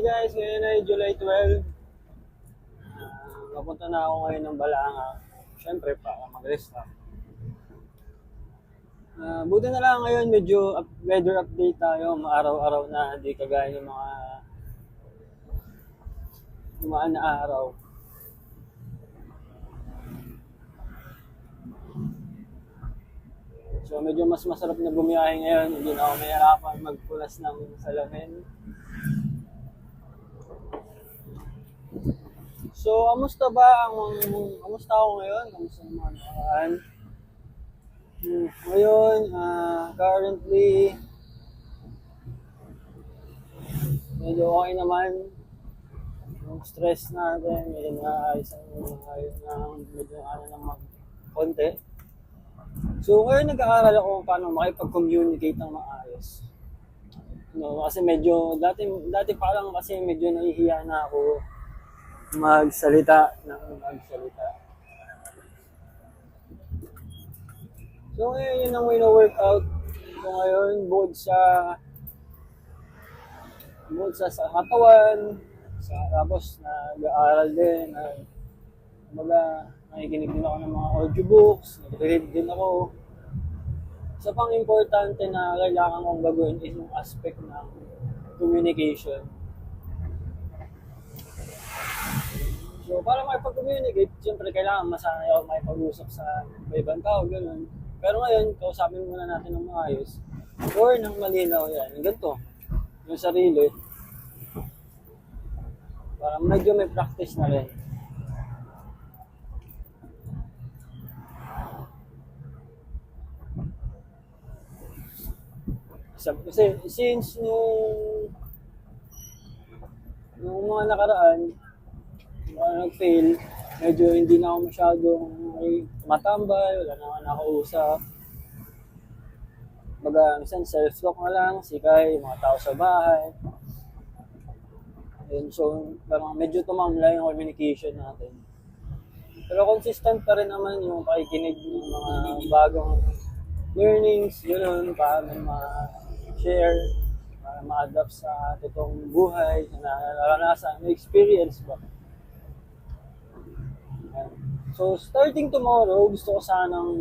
guys, ngayon ay July 12. Papunta na ako ngayon ng Balanga. Siyempre, para mag-rest up. Buti na lang ngayon, medyo weather update tayo. Araw-araw na, hindi kagaya ng mga dumaan na araw. So medyo mas masarap na bumiyahe ngayon. Hindi na ako mahirapan magpulas ng salamin. So, kamusta ako ngayon? Kamusta ang mga nakaraan? Ngayon, currently, medyo okay naman. Yung stress natin, medyo naayos ng konti. So, ngayon nag-aaral ako kung paano makipag-communicate ng maayos. Kasi dati pa lang kasi medyo nahihiya na ako magsalita. So ngayon yun ang wino-workout ko ngayon bukod sa katawan, tapos nag-aaral din, nakikinig din ako ng mga audiobooks, nag-read din ako. Isa pang importante na kailangan kong gagawin is yung aspect ng communication. So, para makipag-communicate, siyempre kailangan masanay ako makipag-usap sa ibang tao, gano'n. Pero ngayon, kausapin muna natin ng maayos or ng malinaw yan. Ganito, yung sarili. Para medyo may practice na rin. Kasi since nung mga nakaraan, nag-fail, medyo hindi na ako masyadong matambay, wala na ako nakausap. Minsan self-talk na lang, sikay, mga tao sa bahay. And so, parang medyo tumamla yung communication natin. Pero consistent pa rin naman yung pakikinig ng mga bagong learnings, yun, para ma-share, para ma-adapt sa totoong buhay, na naranasan, na experience ba. So, starting tomorrow, gusto ko sanang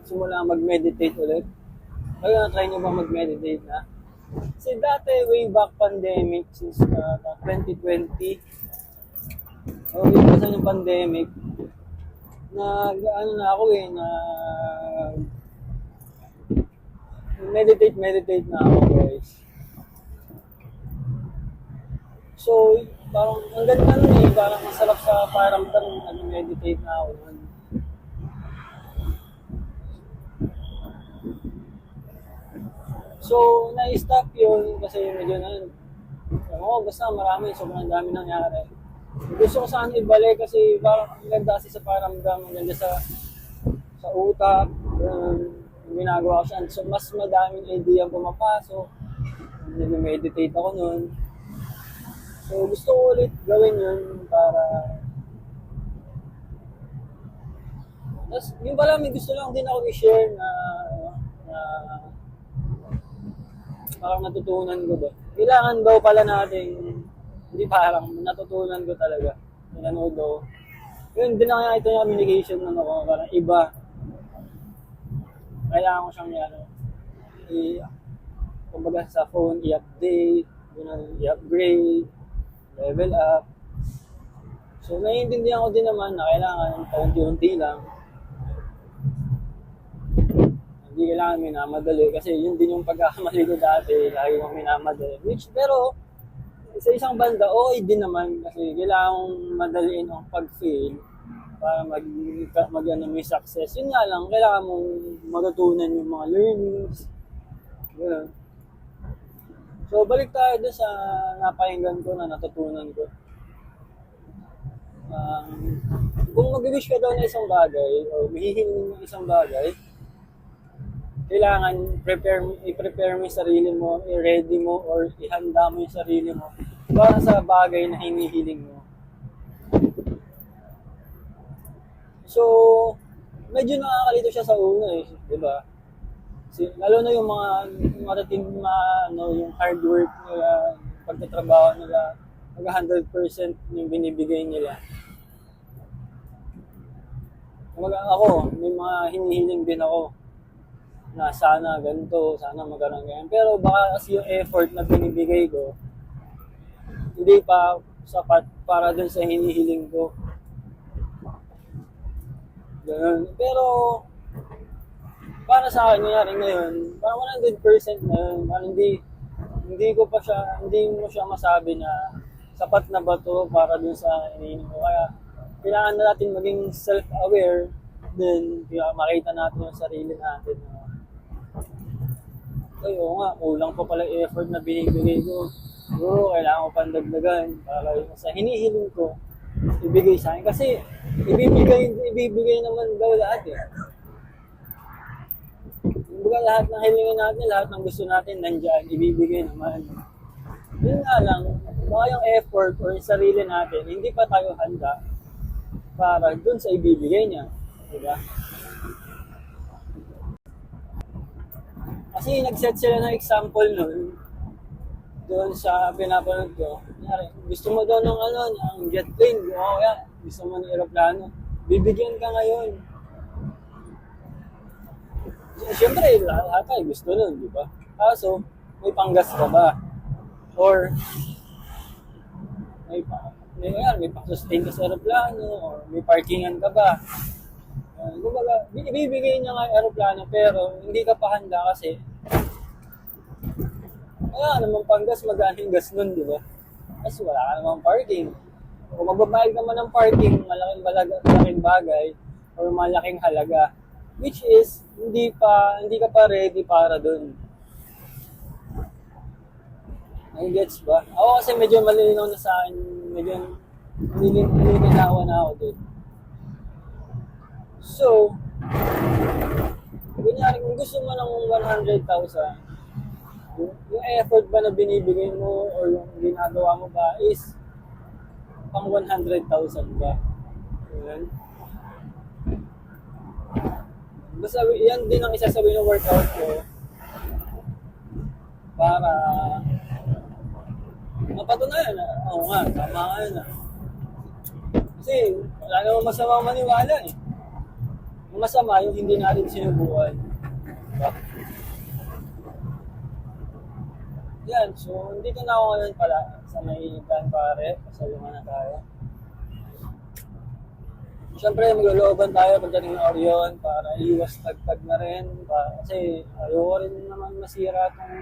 simula mag-meditate ulit. Kaya try nyo ba mag-meditate na? Kasi dati, way back pandemic, since 2020, way back yung pandemic, meditate na ako, guys. So, parang ang ganda nun parang masarap sa pakiramdam nag-meditate na ako nun. So, na-stop yun kasi medyo basta sobrang dami nangyari. Gusto ko sana ibalik kasi parang ang ganda kasi sa pakiramdam, ang ganda sa utak, yung ginagawa ko siya. So, mas madaming idea pumapasok, nag-meditate ako nun. So, gusto ko ulit gawin yun para... Tapos, yung pala, may gusto lang din ako i-share na parang natutunan ko ba. Kailangan daw pala natin, hindi parang natutunan ko talaga. Nanood daw. Yun, din na ito yung communication ng ako, parang iba. Kailangan ko siyang kumbaga sa phone, i-update, i-upgrade, level up. So, naiintindihan ko din naman na kailangan paunti-unti lang. Hindi kailangan minamadali kasi yun din yung pagkakamali ko dati, lagi kong minamadali. Pero, sa isang banda, okay din naman kasi kailangan madaliin ang pag-fail para may success. Yun nga lang, kailangan mong matutunan yung mga learnings. Ganun. So, balik tayo doon sa napakinggan ko na natutunan ko. Kung mag-wish ka daw na isang bagay o hihiling ng isang bagay, kailangan i-prepare mo yung sarili mo, i-ready mo, or ihanda mo yung sarili mo para sa bagay na hinihiling mo. So, medyo nakakalito siya sa una di ba? Lalo na yung mga marating ano, yung hard work nila, pagtatrabaho nila, mag 100% yung binibigay nila. Ako, may mga hinihiling din ako na sana ganito, sana magkaroon ganyan. Pero baka kasi yung effort na binibigay ko, hindi pa sapat para dun sa hinihiling ko. Ganun. Pero, para sa akin nangyari ngayon, parang 100% na yun. Parang hindi mo siya masabi na sapat na ba to para dun sa hinihiling ko. Kaya, kailangan na natin maging self-aware din, kaya makita natin yung sarili natin. Ay, oo nga, kulang pa pala yung effort na binibigay ko. Siguro, kailangan ko pandagdagan para yung sa hinihiling ko, ibigay sa akin. Kasi, ibibigay naman daw lahat eh. Kumbaga lahat ng hilingan natin, lahat ng gusto natin, nandyan, ibibigay naman. Yun nga lang, baka yung effort or yung sarili natin, hindi pa tayo handa para dun sa ibibigay niya. Diba? Kasi nag-set sila ng example nun, doon sa pinapanood ko. Gusto mo daw ng ng jet plane, o kaya gusto mo ng aeroplano, bibigyan ka ngayon. Siyempre, lahat tayo gusto nun, di ba? Kaso, may panggas ka ba? Or, may pang-sustain ka sa aeroplano, or may parkingan ka ba? Kumbaga, ibibigay niya nga yung aeroplano, pero hindi ka pa handa kasi wala namang panggas, magandang gas nun, di ba? Kasi wala ka namang parking. Kung magbabayad naman ng parking, malaking bagay, or malaking halaga, which is, hindi ka pa ready para dun. Gets ba? Ako kasi medyo malinaw na sa akin, medyo nilinawa na ako dun. So, kunyari, kung gusto mo ng 100,000, yung effort ba na binibigay mo or yung ginagawa mo ba is pang 100,000 ba? Yan. Basta yan din ang isa sa workout ko para mapatunayan na, oo nga, tama nga yun ah. Kasi wala namang masama maniwala eh. Ang masama yung hindi natin sinubukan. Diba? Yan, so dito na ako ngayon pala sa may Dan Pare, pasalungan na tayo. Siyempre, maglulooban tayo pagdating ng Orion para iwas tagtag na rin. Kasi ayoko rin naman masira itong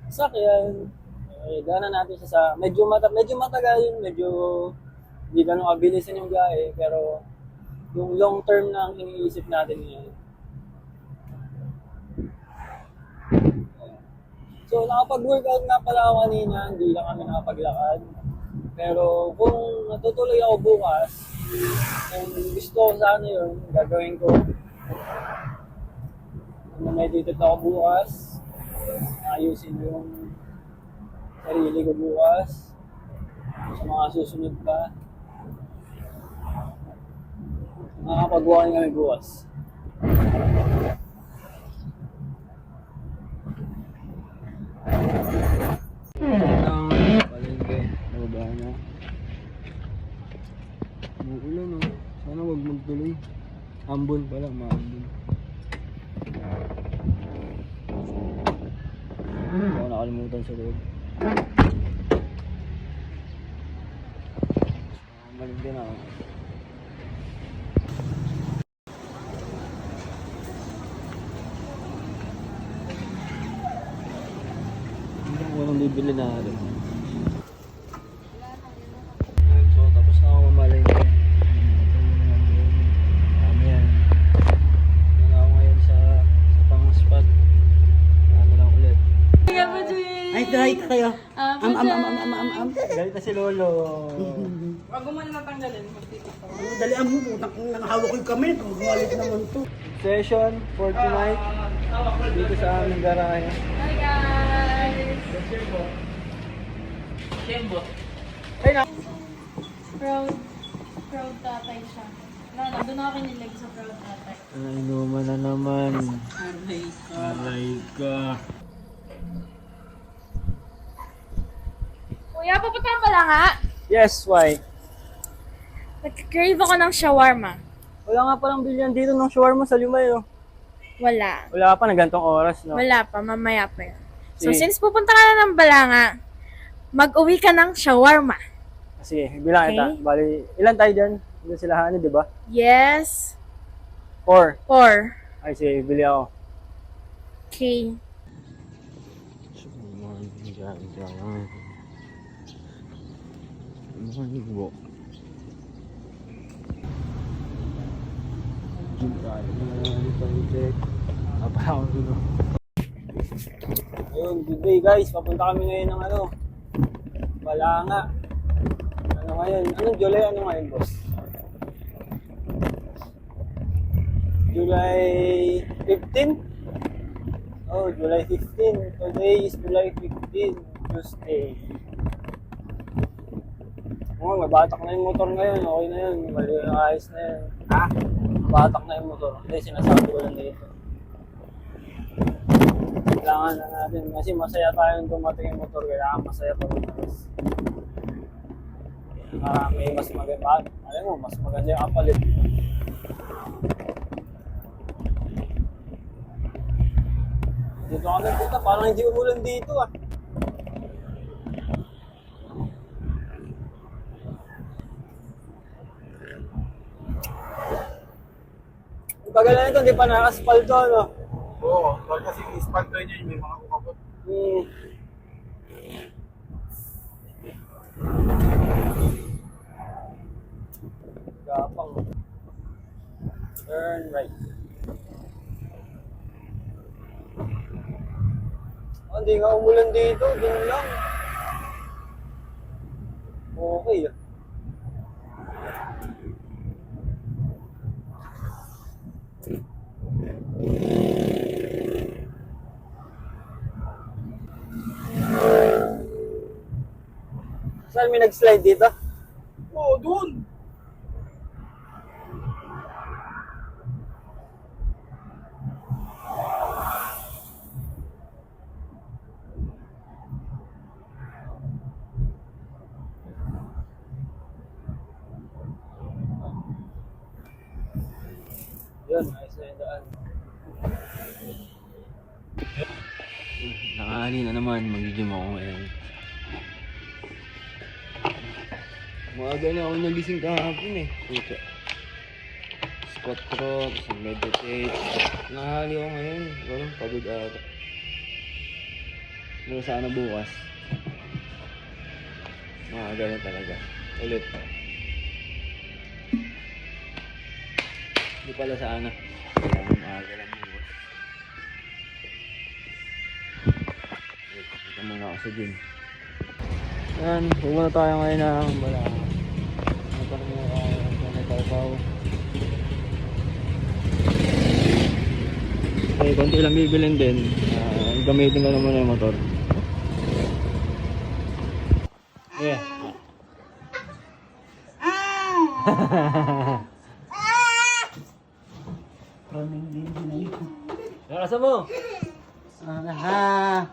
sakyan. Gana natin siya sa medyo matagal yun, medyo hindi ganun kabilisan yung biyahe, pero yung long term na ang iniisip natin ngayon. So, nakapag-workout nga pala ako kanina, hindi lang kami nakapaglakad. Pero kung natutuloy ako bukas, kung gusto ko sana yun, gagawin ko. Meditate ako bukas, ayusin yung sarili ko bukas, sa mga susunod pa. Nakakapag-walking kami bukas. Palengke, nababa na. Umuulan no. Sana wag magtuloy. Ambon pala, maambon. Ako nakalimutan sa loob. Malingke na ako. Anong bibili na rin. So, tapos na ako mamalengke. Dami yan. Doon ako ngayon sa pang spot. Ano lang ulit. Ay, try kayo. Galit na si Lolo. Wag mo naman tanggalin. Dali ang putang nang hawak ko yung kamay. Galit naman to. Session for tonight. Dito sa aming garahe. Hi guys! Ay na! Proud tatay siya. Nandun ako kinilig sa proud natin. Ay, inuman na naman. Aray ka. Kuya, papunta ka pala nga. Yes, why? Nag-crave ako ng shawarma. Wala nga palang bilyan dito ng shawarma sa Limay, oh. Wala. Wala pa na gantong oras, no? Wala pa, mamaya pa yun. So, Sige. since pupunta ka na ng Balanga, mag-uwi ka ng shawarma. Sige, bilang Okay. kita. Bali, ilan tayo dyan? Doon sila Hani, di ba? Yes. 4. 4. Ay, sige, bili ako. Okay. Ayun, good day guys. Papunta kami ngayon ng ano, Balanga. Ano ngayon? Anong July? Ano ngayon, boss? July 15? Oh, July 15. Today is July 15, Tuesday. Oh, mabatak na yung motor ngayon. Okay na yun. Mali yung ayos na yun. Ha? Mabatak na yung motor. Hindi, sinasabi ko lang dito. Kailangan na natin. Kasi masaya tayong dumating yung motor. Kailangan masaya pa rin. May mas maganda. Alam mo, mas maganda yung kapalit. Dito kami punta. Parang hindi umulan dito ah. Bagal na ito, hindi pa nakaspalto, no? Oo, kasi ispalto niya yung may mga kukabot. Gapang. Turn right. Oh, hindi nga umulan dito, dun lang. Okay ah. Saan may nag-slide dito? Oo, doon! Yun, ayos na yung daan. Nakahali na naman, mag-gym ako ngayon. Maaga na ako nagising kahapon eh. Puta. Squat row, tapos meditate. Nakahali ako ngayon, walang pagod ata. Pero sana bukas. Maaga na talaga. Ulit. Hindi pala sana. Kailangan maaga lang bukas. Ito muna ako sa gym. Yan, pumunta tayo ngayon ng Balanga. Ito na muna ako sa Talpaw. Okay, konti lang bibilin din. Gamitin ko na muna yung motor. Yeah. Running din na yun. Nakasa mo! Ha!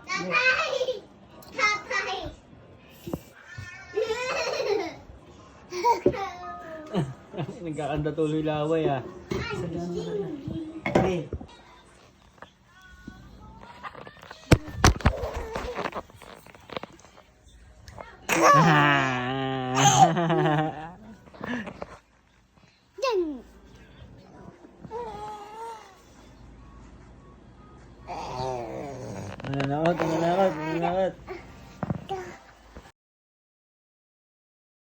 Nagkakanda tuloy laway ah. Hey. Mananakot, mananakot, mananakot.